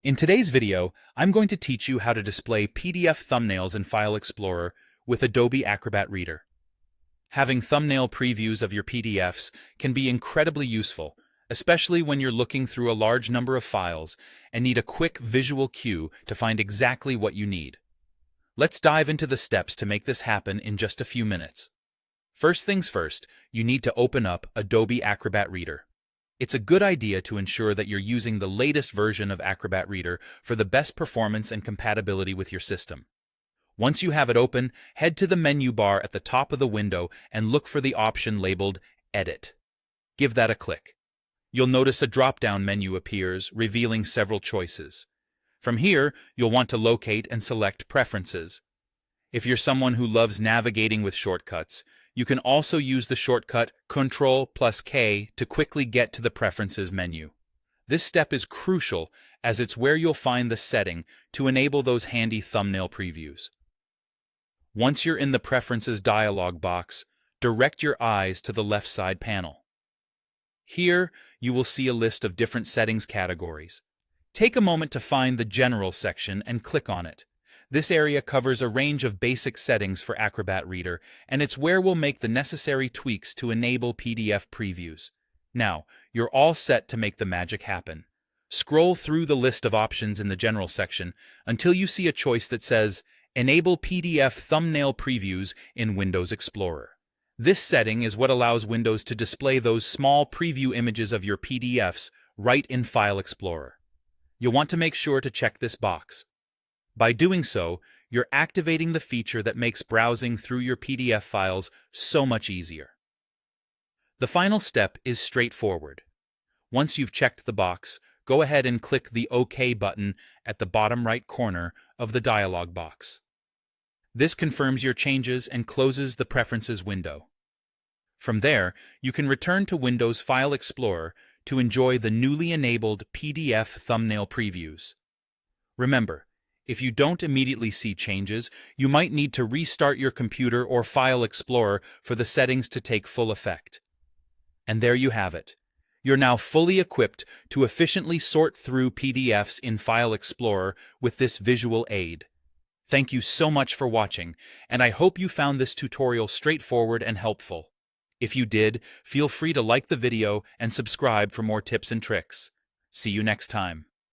In today's video, I'm going to teach you how to display PDF thumbnails in File Explorer with Adobe Acrobat Reader. Having thumbnail previews of your PDFs can be incredibly useful, especially when you're looking through a large number of files and need a quick visual cue to find exactly what you need. Let's dive into the steps to make this happen in just a few minutes. First things first, you need to open up Adobe Acrobat Reader. It's a good idea to ensure that you're using the latest version of Acrobat Reader for the best performance and compatibility with your system. Once you have it open, head to the menu bar at the top of the window and look for the option labeled Edit. Give that a click. You'll notice a drop-down menu appears, revealing several choices. From here, you'll want to locate and select Preferences. If you're someone who loves navigating with shortcuts, you can also use the shortcut Ctrl+K to quickly get to the Preferences menu. This step is crucial as it's where you'll find the setting to enable those handy thumbnail previews. Once you're in the Preferences dialog box, direct your eyes to the left side panel. Here, you will see a list of different settings categories. Take a moment to find the General section and click on it. This area covers a range of basic settings for Acrobat Reader, and it's where we'll make the necessary tweaks to enable PDF previews. Now, you're all set to make the magic happen. Scroll through the list of options in the General section until you see a choice that says Enable PDF Thumbnail Previews in Windows Explorer. This setting is what allows Windows to display those small preview images of your PDFs right in File Explorer. You'll want to make sure to check this box. By doing so, you're activating the feature that makes browsing through your PDF files so much easier. The final step is straightforward. Once you've checked the box, go ahead and click the OK button at the bottom right corner of the dialog box. This confirms your changes and closes the Preferences window. From there, you can return to Windows File Explorer to enjoy the newly enabled PDF thumbnail previews. Remember, if you don't immediately see changes, you might need to restart your computer or File Explorer for the settings to take full effect. And there you have it. You're now fully equipped to efficiently sort through PDFs in File Explorer with this visual aid. Thank you so much for watching, and I hope you found this tutorial straightforward and helpful. If you did, feel free to like the video and subscribe for more tips and tricks. See you next time.